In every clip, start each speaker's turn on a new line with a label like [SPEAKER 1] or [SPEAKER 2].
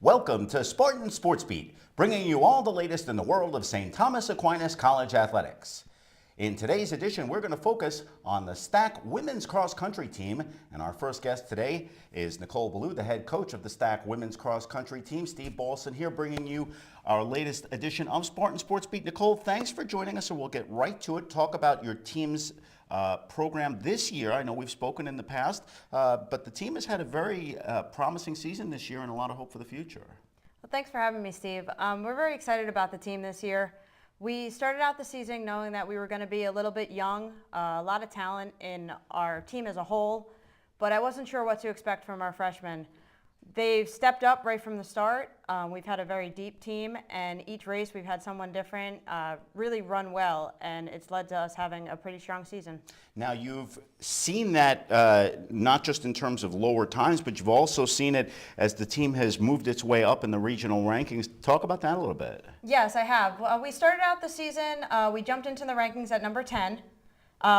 [SPEAKER 1] Welcome to Spartan Sports Beat, bringing you all the latest in the world of St. Thomas Aquinas College athletics. In today's edition, we're going to focus on the Stack women's cross country team, and our first guest today is Nicole Ballou, the head coach of the Stack women's cross country team. Steve Balson here, bringing you our latest edition of Spartan Sports Beat. Nicole, thanks for joining us, and we'll get right to it. Talk about your team's program this year. I know we've spoken in the past, but the team has had a very promising season this year and a lot of hope for the future.
[SPEAKER 2] Well, thanks for having me, Steve. We're very excited about the team this year. We started out the season knowing that we were going to be a little bit young, a lot of talent in our team as a whole, but I wasn't sure what to expect from our freshmen. They've stepped up right from the start. We've had a very deep team, and each race we've had someone different really run well, and it's led to us having a pretty strong season.
[SPEAKER 1] Now, you've seen that not just in terms of lower times, but you've also seen it as the team has moved its way up in the regional rankings. Talk about that a little bit.
[SPEAKER 2] Yes, I have. We started out the season, we jumped into the rankings at number 10.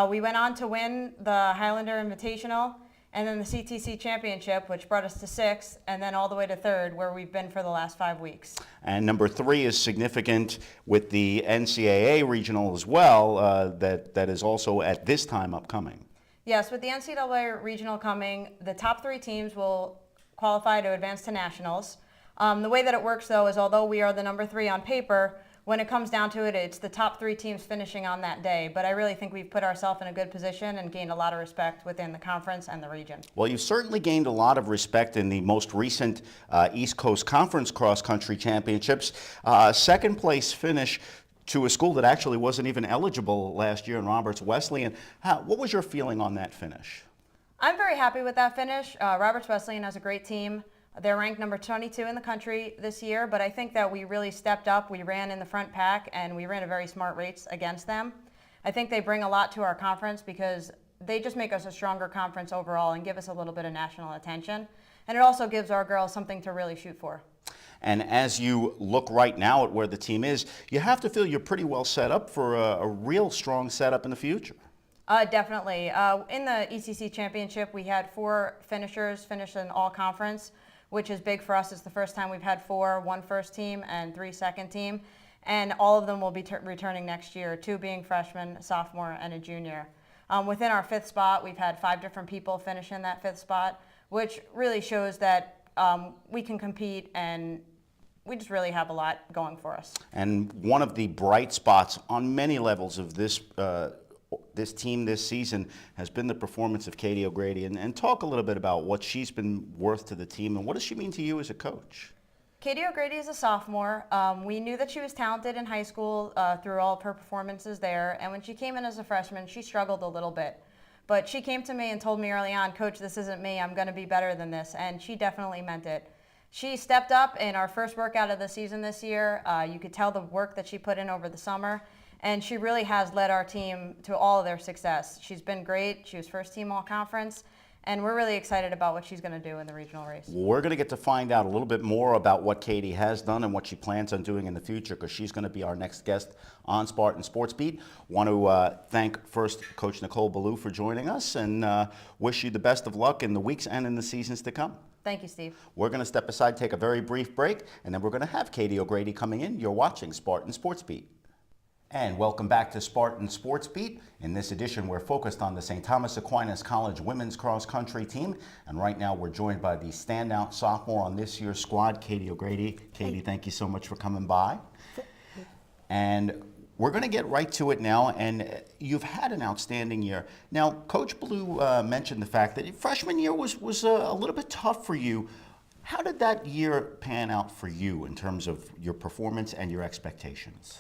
[SPEAKER 2] We went on to win the Highlander Invitational, and then the CTC Championship, which brought us to 6th, and then all the way to 3rd, where we've been for the last 5 weeks.
[SPEAKER 1] And number 3 is significant with the NCAA regional as well, that is also at this time upcoming.
[SPEAKER 2] Yes, with the NCAA regional coming, the top 3 teams will qualify to advance to nationals. The way that it works, though, is although we are the number 3 on paper, when it comes down to it, it's the top 3 teams finishing on that day. But I really think we've put ourselves in a good position and gained a lot of respect within the conference and the region.
[SPEAKER 1] Well, you've certainly gained a lot of respect in the most recent East Coast Conference Cross Country Championships. Second place finish to a school that actually wasn't even eligible last year in Roberts Wesleyan. What was your feeling on that finish?
[SPEAKER 2] I'm very happy with that finish. Roberts Wesleyan has a great team. They're ranked number 22 in the country this year, but I think that we really stepped up. We ran in the front pack, and we ran a very smart race against them. I think they bring a lot to our conference because they just make us a stronger conference overall and give us a little bit of national attention. And it also gives our girls something to really shoot for.
[SPEAKER 1] And as you look right now at where the team is, you have to feel you're pretty well set up for a real strong setup in the future.
[SPEAKER 2] Definitely. In the ECC Championship, we had 4 finishers finish in all conference, which is big for us. It's the first time we've had 4, 1 first team and 3 second team. And all of them will be returning next year, 2 being freshmen, sophomore, and a junior. Within our 5th spot, we've had 5 different people finish in that 5th spot, which really shows that we can compete, and we just really have a lot going for us.
[SPEAKER 1] And one of the bright spots on many levels of this team this season has been the performance of Katie O'Grady. And talk a little bit about what she's been worth to the team and what does she mean to you as a coach?
[SPEAKER 2] Katie O'Grady is a sophomore. We knew that she was talented in high school through all of her performances there. And when she came in as a freshman, she struggled a little bit. But she came to me and told me early on, Coach, this isn't me. I'm going to be better than this. And she definitely meant it. She stepped up in our first workout of the season this year. You could tell the work that she put in over the summer. And she really has led our team to all of their success. She's been great. She was first team all conference. And we're really excited about what she's going to do in the regional race.
[SPEAKER 1] We're going to get to find out a little bit more about what Katie has done and what she plans on doing in the future, because she's going to be our next guest on Spartan Sports Beat. Want to thank first Coach Nicole Ballou for joining us, and wish you the best of luck in the weeks and in the seasons to come.
[SPEAKER 2] Thank you, Steve.
[SPEAKER 1] We're going to step aside, take a very brief break, and then we're going to have Katie O'Grady coming in. You're watching Spartan Sports Beat. And welcome back to Spartan Sports Beat. In this edition, we're focused on the St. Thomas Aquinas College women's cross country team. And right now, we're joined by the standout sophomore on this year's squad, Katie O'Grady. Katie, thank you so much for coming by. And we're going to get right to it now. And you've had an outstanding year. Now, Coach Ballou mentioned the fact that your freshman year was a little bit tough for you. How did that year pan out for you in terms of your performance and your expectations?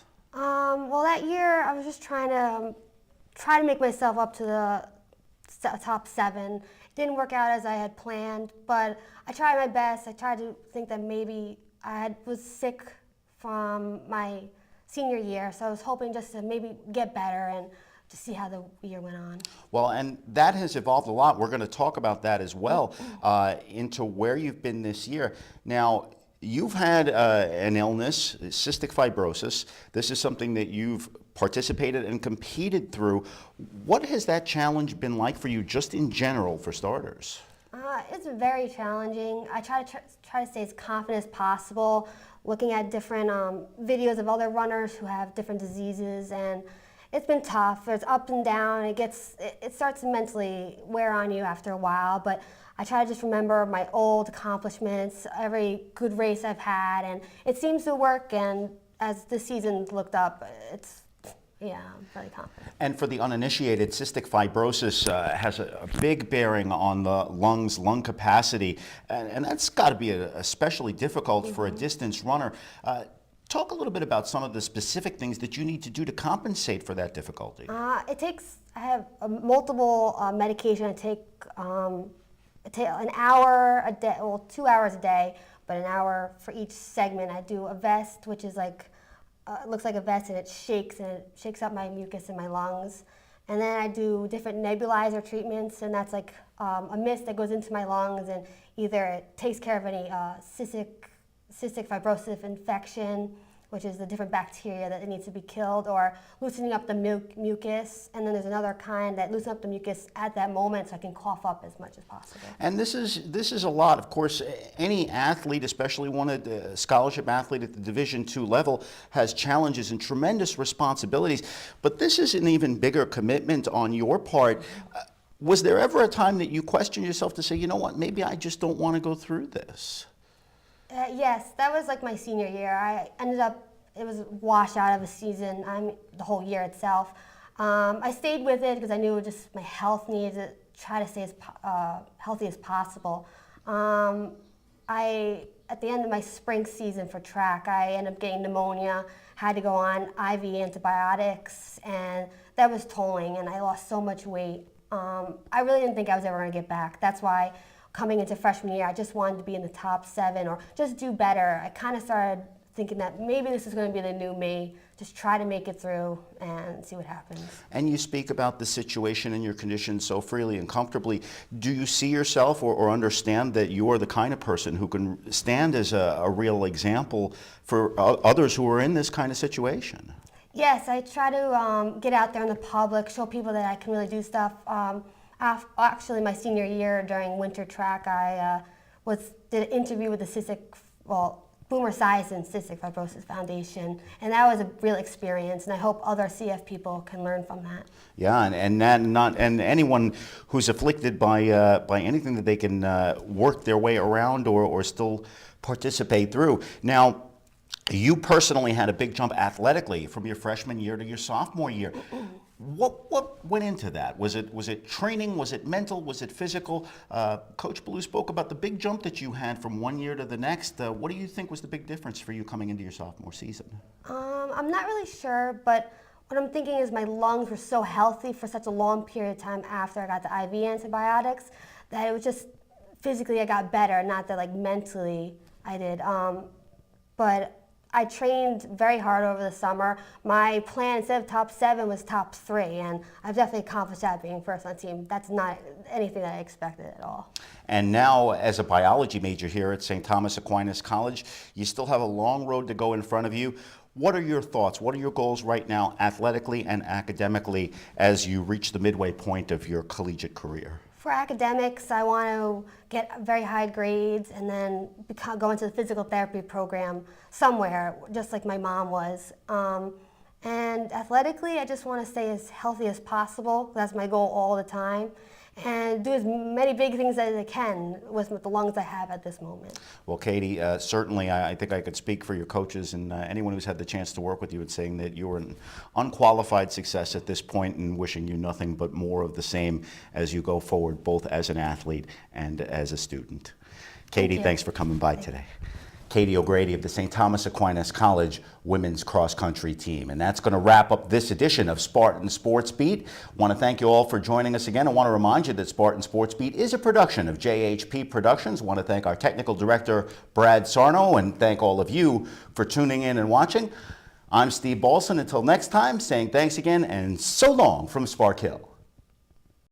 [SPEAKER 3] Well, that year I was just trying to make myself up to the top 7. It didn't work out as I had planned, but I tried my best. I tried to think that maybe I was sick from my senior year, so I was hoping just to maybe get better and to see how the year went on.
[SPEAKER 1] Well, and that has evolved a lot. We're going to talk about that as well, into where you've been this year. Now, you've had an illness, cystic fibrosis. This is something that you've participated and competed through. What has that challenge been like for you, just in general, for starters?
[SPEAKER 3] It's very challenging. I try to stay as confident as possible, looking at different videos of other runners who have different diseases, and it's been tough. There's up and down. It starts to mentally wear on you after a while, but I try to just remember my old accomplishments, every good race I've had, and it seems to work. And as the season looked up, I'm really confident.
[SPEAKER 1] And for the uninitiated, cystic fibrosis has a big bearing on the lung capacity, and that's got to be especially difficult for a distance runner. Talk a little bit about some of the specific things that you need to do to compensate for that difficulty.
[SPEAKER 3] I have multiple medication. I take an hour a day, well, 2 hours a day, but an hour for each segment. I do a vest, which is like, it looks like a vest, and it shakes up my mucus in my lungs. And then I do different nebulizer treatments, and that's like a mist that goes into my lungs, and either it takes care of any cystic fibrosis infection, which is the different bacteria that needs to be killed, or loosening up the mucus. And then there's another kind that loosens up the mucus at that moment so I can cough up as much as possible.
[SPEAKER 1] And this is a lot. Of course, any athlete, especially one of the scholarship athlete at the Division II level, has challenges and tremendous responsibilities. But this is an even bigger commitment on your part. Was there ever a time that you questioned yourself to say, you know what, maybe I just don't want to go through this?
[SPEAKER 3] Yes, that was like my senior year. I ended up, it was a washout of a season, the whole year itself. I stayed with it because I knew just my health needs to try to stay as healthy as possible. At the end of my spring season for track, I ended up getting pneumonia, had to go on IV antibiotics, and that was tolling, and I lost so much weight. I really didn't think I was ever going to get back. That's why coming into freshman year, I just wanted to be in the top 7 or just do better. I kind of started thinking that maybe this is going to be the new me, just try to make it through and see what happens.
[SPEAKER 1] And you speak about the situation and your condition so freely and comfortably. Do you see yourself or understand that you are the kind of person who can stand as a real example for others who are in this kind of situation?
[SPEAKER 3] Yes, I try to get out there in the public, show people that I can really do stuff. Actually, my senior year during winter track, I did an interview with the Boomer Esiason Cystic Fibrosis Foundation, and that was a real experience, and I hope other CF people can learn from that.
[SPEAKER 1] Yeah, and anyone who's afflicted by anything that they can work their way around or still participate through. Now, you personally had a big jump athletically from your freshman year to your sophomore year. What went into that? Was it training? Was it mental? Was it physical? Coach Ballou spoke about the big jump that you had from one year to the next. What do you think was the big difference for you coming into your sophomore season?
[SPEAKER 3] I'm not really sure, but what I'm thinking is my lungs were so healthy for such a long period of time after I got the IV antibiotics that it was just physically I got better, not that like mentally I did. But I trained very hard over the summer. My plan, instead of top 7, was top 3, and I've definitely accomplished that being first on the team. That's not anything that I expected at all.
[SPEAKER 1] And now, as a biology major here at St. Thomas Aquinas College, you still have a long road to go in front of you. What are your thoughts? What are your goals right now, athletically and academically, as you reach the midway point of your collegiate career?
[SPEAKER 3] For academics, I want to get very high grades and then go into the physical therapy program somewhere, just like my mom was. And athletically, I just want to stay as healthy as possible. That's my goal all the time. And do as many big things as I can with the lungs I have at this moment.
[SPEAKER 1] Well, Katie, certainly I think I could speak for your coaches and anyone who's had the chance to work with you in saying that you were an unqualified success at this point, and wishing you nothing but more of the same as you go forward, both as an athlete and as a student. Katie, thanks for coming by today. Katie O'Grady of the St. Thomas Aquinas College women's cross country team. And that's going to wrap up this edition of Spartan Sports Beat. I want to thank you all for joining us again. I want to remind you that Spartan Sports Beat is a production of JHP Productions. I want to thank our technical director, Brad Sarno, and thank all of you for tuning in and watching. I'm Steve Balson. Until next time, saying thanks again and so long from Spark Hill.